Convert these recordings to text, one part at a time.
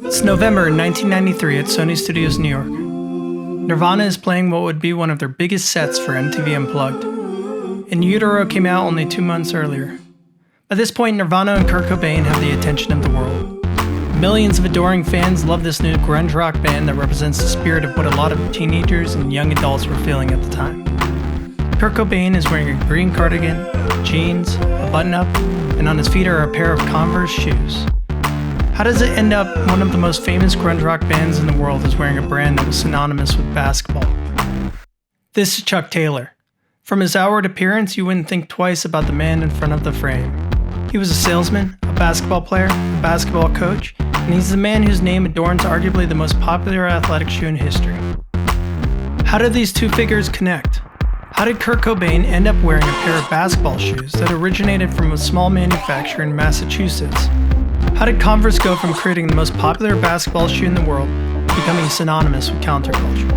It's November 1993 at Sony Studios, New York. Nirvana is playing what would be one of their biggest sets for MTV Unplugged. In Utero came out only 2 months earlier. By this point, Nirvana and Kurt Cobain have the attention of the world. Millions of adoring fans love this new grunge rock band that represents the spirit of what a lot of teenagers and young adults were feeling at the time. Kurt Cobain is wearing a green cardigan, jeans, a button-up, and on his feet are a pair of Converse shoes. How does it end up one of the most famous grunge rock bands in the world is wearing a brand that was synonymous with basketball? This is Chuck Taylor. From his outward appearance, you wouldn't think twice about the man in front of the frame. He was a salesman, a basketball player, a basketball coach, and he's the man whose name adorns arguably the most popular athletic shoe in history. How did these two figures connect? How did Kurt Cobain end up wearing a pair of basketball shoes that originated from a small manufacturer in Massachusetts? How did Converse go from creating the most popular basketball shoe in the world to becoming synonymous with counterculture?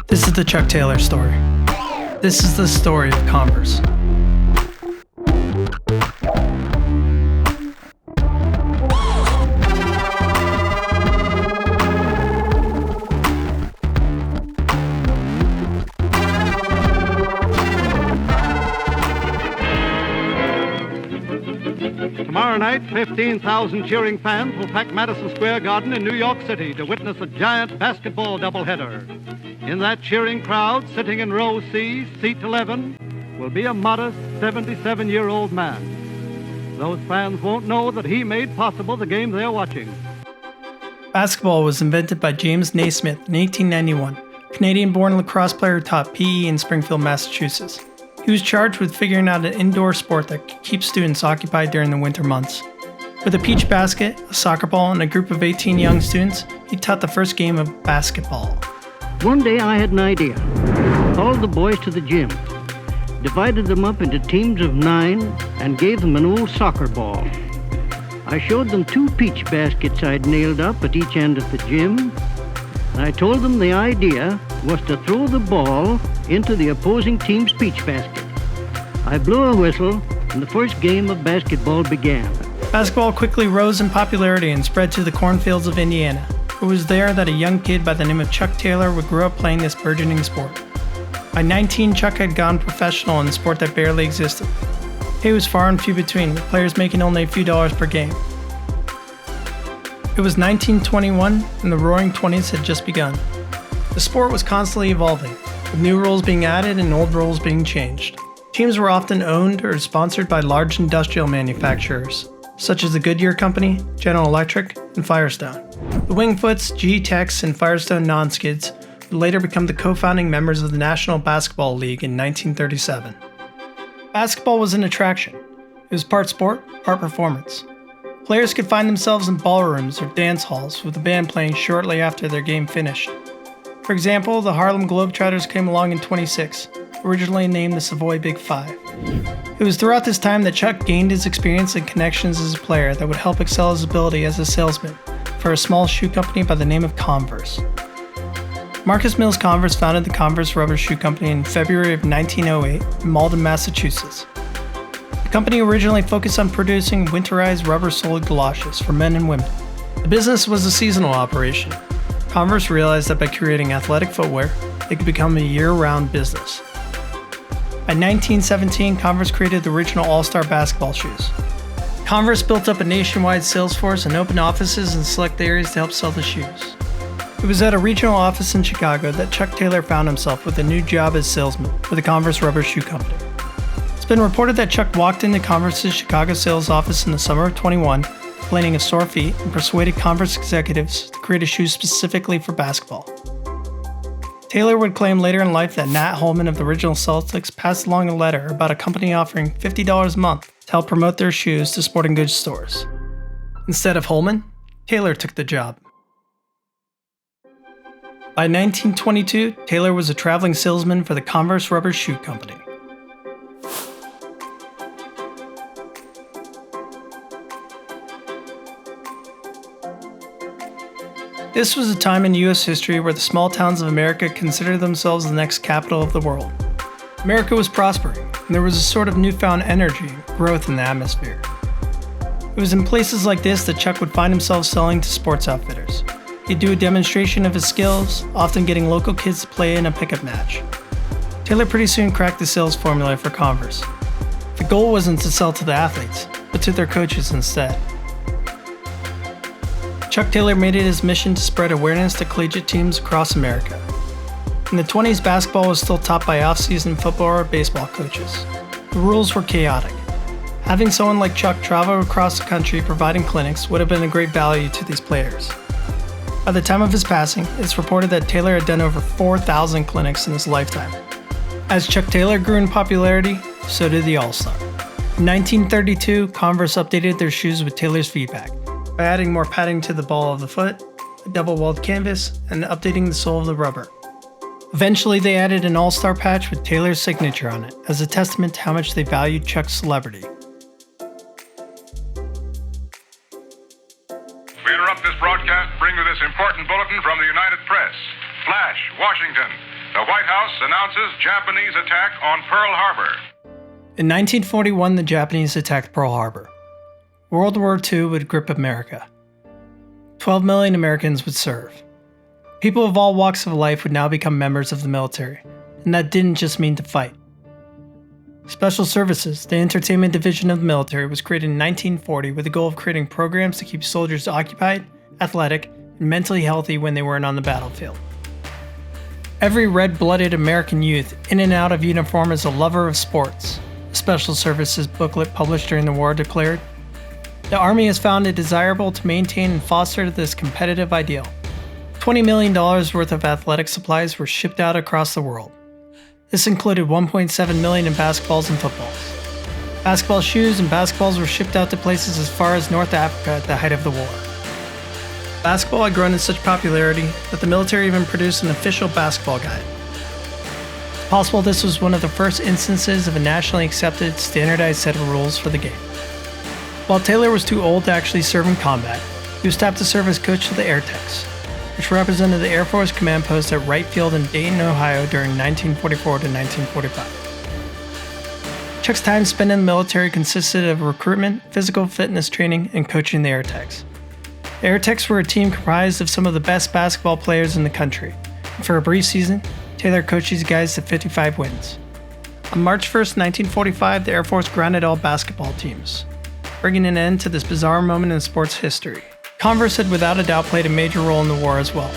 This is the Chuck Taylor story. This is the story of Converse. Tomorrow night, 15,000 cheering fans will pack Madison Square Garden in New York City to witness a giant basketball doubleheader. In that cheering crowd, sitting in row C, seat 11, will be a modest 77-year-old man. Those fans won't know that he made possible the game they're watching. Basketball was invented by James Naismith in 1891, a Canadian-born lacrosse player who taught PE in Springfield, Massachusetts. He was charged with figuring out an indoor sport that could keep students occupied during the winter months. With a peach basket, a soccer ball, and a group of 18 young students, he taught the first game of basketball. One day I had an idea. Called the boys to the gym, divided them up into teams of 9, and gave them an old soccer ball. I showed them 2 peach baskets I'd nailed up at each end of the gym, and I told them the idea was to throw the ball into the opposing team's peach basket. I blew a whistle, and the first game of basketball began. Basketball quickly rose in popularity and spread to the cornfields of Indiana. It was there that a young kid by the name of Chuck Taylor would grow up playing this burgeoning sport. By 19, Chuck had gone professional in a sport that barely existed. Pay was far and few between, with players making only a few dollars per game. It was 1921, and the Roaring Twenties had just begun. The sport was constantly evolving, with new rules being added and old rules being changed. Teams were often owned or sponsored by large industrial manufacturers, such as the Goodyear Company, General Electric, and Firestone. The Wingfoots, G-Techs, and Firestone Non-Skids would later become the co-founding members of the National Basketball League in 1937. Basketball was an attraction. It was part sport, part performance. Players could find themselves in ballrooms or dance halls with the band playing shortly after their game finished. For example, the Harlem Globetrotters came along in '26, originally named the Savoy Big Five. It was throughout this time that Chuck gained his experience and connections as a player that would help excel his ability as a salesman for a small shoe company by the name of Converse. Marcus Mills Converse founded the Converse Rubber Shoe Company in February of 1908 in Malden, Massachusetts. The company originally focused on producing winterized rubber-soled galoshes for men and women. The business was a seasonal operation. Converse realized that by creating athletic footwear, it could become a year-round business. By 1917, Converse created the original All-Star basketball shoes. Converse built up a nationwide sales force and opened offices in select areas to help sell the shoes. It was at a regional office in Chicago that Chuck Taylor found himself with a new job as salesman for the Converse Rubber Shoe Company. It's been reported that Chuck walked into Converse's Chicago sales office in the summer of '21, complaining of sore feet, and persuaded Converse executives to create a shoe specifically for basketball. Taylor would claim later in life that Nat Holman of the original Celtics passed along a letter about a company offering $50 a month to help promote their shoes to sporting goods stores. Instead of Holman, Taylor took the job. By 1922, Taylor was a traveling salesman for the Converse Rubber Shoe Company. This was a time in U.S. history where the small towns of America considered themselves the next capital of the world. America was prospering, and there was a sort of newfound energy and growth in the atmosphere. It was in places like this that Chuck would find himself selling to sports outfitters. He'd do a demonstration of his skills, often getting local kids to play in a pickup match. Taylor pretty soon cracked the sales formula for Converse. The goal wasn't to sell to the athletes, but to their coaches instead. Chuck Taylor made it his mission to spread awareness to collegiate teams across America. In the 20s, basketball was still taught by off-season football or baseball coaches. The rules were chaotic. Having someone like Chuck travel across the country providing clinics would have been a great value to these players. By the time of his passing, it's reported that Taylor had done over 4,000 clinics in his lifetime. As Chuck Taylor grew in popularity, so did the All-Star. In 1932, Converse updated their shoes with Taylor's feedback by adding more padding to the ball of the foot, a double-walled canvas, and updating the sole of the rubber. Eventually, they added an All-Star patch with Taylor's signature on it as a testament to how much they valued Chuck's celebrity. We interrupt this broadcast to bring you this important bulletin from the United Press. Flash, Washington. The White House announces Japanese attack on Pearl Harbor. In 1941, the Japanese attacked Pearl Harbor. World War II would grip America. 12 million Americans would serve. People of all walks of life would now become members of the military, and that didn't just mean to fight. Special Services, the entertainment division of the military, was created in 1940 with the goal of creating programs to keep soldiers occupied, athletic, and mentally healthy when they weren't on the battlefield. Every red-blooded American youth in and out of uniform is a lover of sports, a Special Services booklet published during the war declared. The Army has found it desirable to maintain and foster this competitive ideal. $20 million worth of athletic supplies were shipped out across the world. This included $1.7 million in basketballs and footballs. Basketball shoes and basketballs were shipped out to places as far as North Africa at the height of the war. Basketball had grown in such popularity that the military even produced an official basketball guide. It's possible this was one of the first instances of a nationally accepted, standardized set of rules for the game. While Taylor was too old to actually serve in combat, he was tapped to serve as coach to the Air Techs, which represented the Air Force Command Post at Wright Field in Dayton, Ohio during 1944 to 1945. Chuck's time spent in the military consisted of recruitment, physical fitness training, and coaching the Air Techs. The Air Techs were a team comprised of some of the best basketball players in the country, and for a brief season, Taylor coached these guys to 55 wins. On March 1st, 1945, the Air Force grounded all basketball teams, bringing an end to this bizarre moment in sports history. Converse had without a doubt played a major role in the war as well.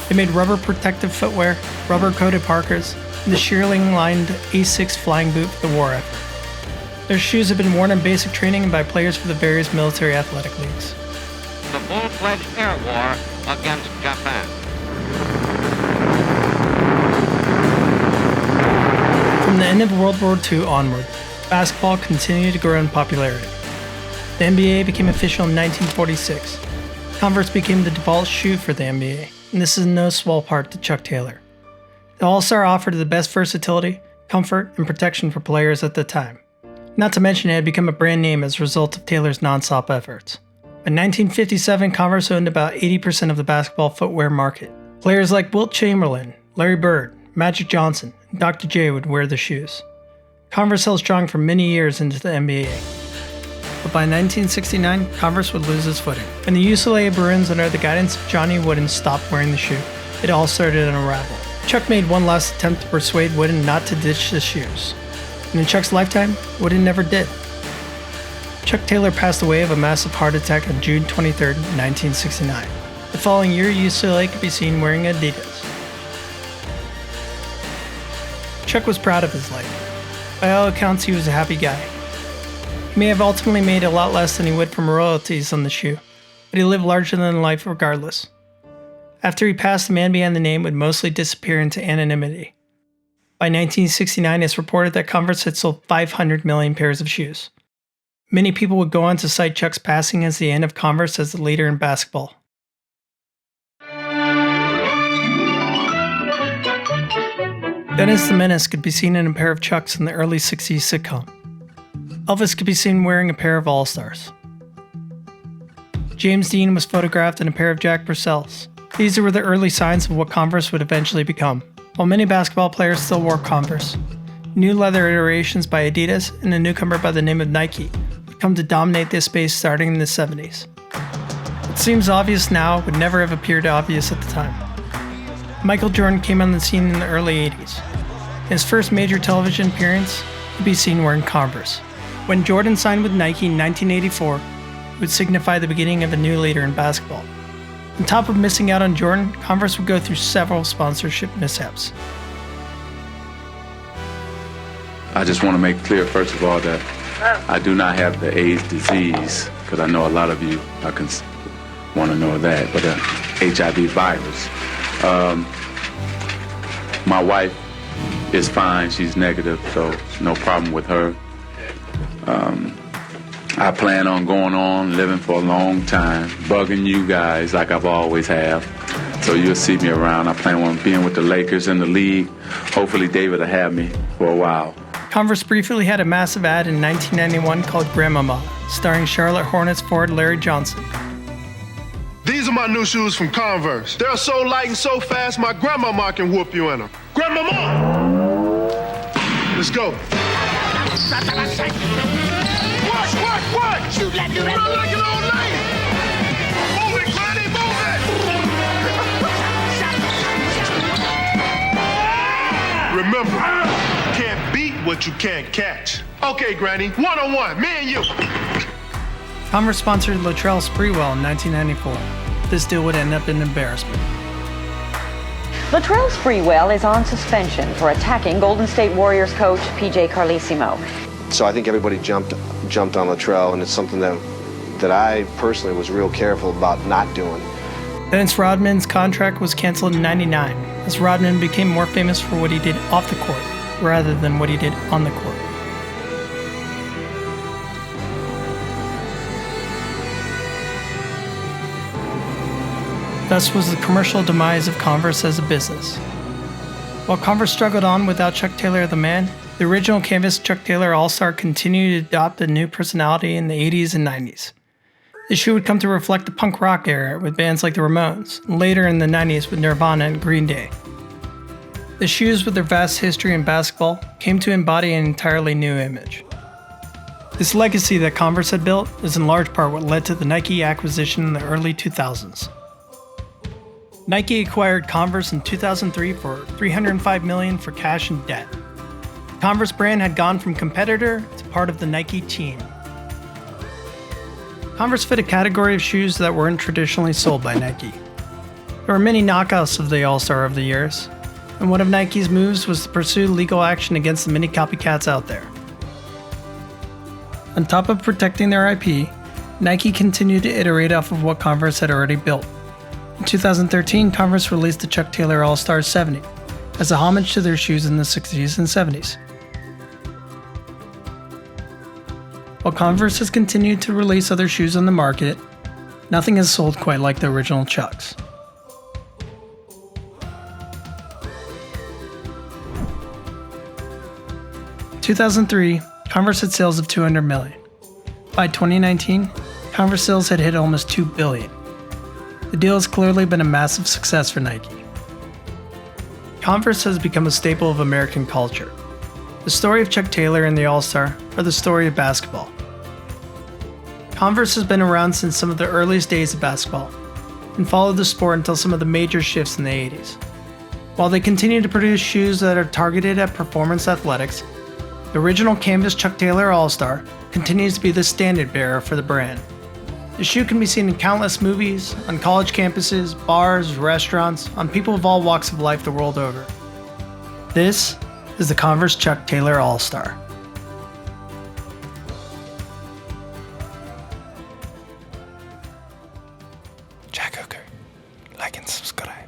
They made rubber protective footwear, rubber-coated parkers, and the shearling-lined A6 flying boot for the war effort. Their shoes have been worn in basic training and by players for the various military athletic leagues. The full-fledged air war against Japan. From the end of World War II onward, basketball continued to grow in popularity. The NBA became official in 1946. Converse became the default shoe for the NBA, and this is in no small part to Chuck Taylor. The All-Star offered the best versatility, comfort, and protection for players at the time. Not to mention it had become a brand name as a result of Taylor's non-stop efforts. By 1957, Converse owned about 80% of the basketball footwear market. Players like Wilt Chamberlain, Larry Bird, Magic Johnson, and Dr. J would wear the shoes. Converse held strong for many years into the NBA. But by 1969, Converse would lose its footing. When the UCLA Bruins, under the guidance of Johnny Wooden, stopped wearing the shoe, it all started to unravel. Chuck made one last attempt to persuade Wooden not to ditch the shoes. And in Chuck's lifetime, Wooden never did. Chuck Taylor passed away of a massive heart attack on June 23, 1969. The following year, UCLA could be seen wearing Adidas. Chuck was proud of his life. By all accounts, he was a happy guy. He may have ultimately made a lot less than he would from royalties on the shoe, but he lived larger than life regardless. After he passed, the man behind the name would mostly disappear into anonymity. By 1969, it's reported that Converse had sold 500 million pairs of shoes. Many people would go on to cite Chuck's passing as the end of Converse as the leader in basketball. Dennis the Menace could be seen in a pair of Chucks in the early 60s sitcom. Elvis could be seen wearing a pair of All-Stars. James Dean was photographed in a pair of Jack Purcells. These were the early signs of what Converse would eventually become. While many basketball players still wore Converse, new leather iterations by Adidas and a newcomer by the name of Nike would come to dominate this space starting in the 70s. It seems obvious now, but never have appeared obvious at the time. Michael Jordan came on the scene in the early 80s. His first major television appearance could be seen wearing Converse. When Jordan signed with Nike in 1984, it would signify the beginning of a new leader in basketball. On top of missing out on Jordan, Converse would go through several sponsorship mishaps. I just want to make clear, first of all, that I do not have the AIDS disease, because I know a lot of you want to know that, but the HIV virus. My wife is fine, she's negative, so no problem with her. I plan on going on, living for a long time, bugging you guys like I've always have. So you'll see me around. I plan on being with the Lakers in the league. Hopefully David will have me for a while. Converse briefly had a massive ad in 1991 called Grandmama, starring Charlotte Hornets forward Larry Johnson. These are my new shoes from Converse. They're so light and so fast, my grandmama can whoop you in them. Grandmama! Let's go. What? Shoot that dude. Not like an old lady. Move it, Granny, move it. Remember, you can't beat what you can't catch. Okay, Granny, one-on-one, me and you. Converse sponsored Latrell Sprewell in 1994. This deal would end up in embarrassment. Latrell Sprewell is on suspension for attacking Golden State Warriors coach P.J. Carlesimo. So I think everybody jumped on Latrell, and it's something that I personally was real careful about not doing. Dennis Rodman's contract was canceled in '99, as Rodman became more famous for what he did off the court, rather than what he did on the court. Thus was the commercial demise of Converse as a business. While Converse struggled on without Chuck Taylor the man, the original canvas Chuck Taylor All-Star continued to adopt a new personality in the 80s and 90s. The shoe would come to reflect the punk rock era with bands like the Ramones, and later in the 90s with Nirvana and Green Day. The shoes, with their vast history in basketball, came to embody an entirely new image. This legacy that Converse had built is in large part what led to the Nike acquisition in the early 2000s. Nike acquired Converse in 2003 for $305 million for cash and debt. The Converse brand had gone from competitor to part of the Nike team. Converse fit a category of shoes that weren't traditionally sold by Nike. There were many knockoffs of the All-Star over the years, and one of Nike's moves was to pursue legal action against the many copycats out there. On top of protecting their IP, Nike continued to iterate off of what Converse had already built. In 2013, Converse released the Chuck Taylor All-Star 70 as a homage to their shoes in the 60s and 70s. While Converse has continued to release other shoes on the market, nothing has sold quite like the original Chucks. In 2003, Converse had sales of $200 million. By 2019, Converse sales had hit almost $2 billion. The deal has clearly been a massive success for Nike. Converse has become a staple of American culture. The story of Chuck Taylor and the All-Star are the story of basketball. Converse has been around since some of the earliest days of basketball and followed the sport until some of the major shifts in the 80s. While they continue to produce shoes that are targeted at performance athletics, the original canvas Chuck Taylor All-Star continues to be the standard bearer for the brand. The shoe can be seen in countless movies, on college campuses, bars, restaurants, on people of all walks of life the world over. This is the Converse Chuck Taylor All-Star. Jack Hooker, like and subscribe.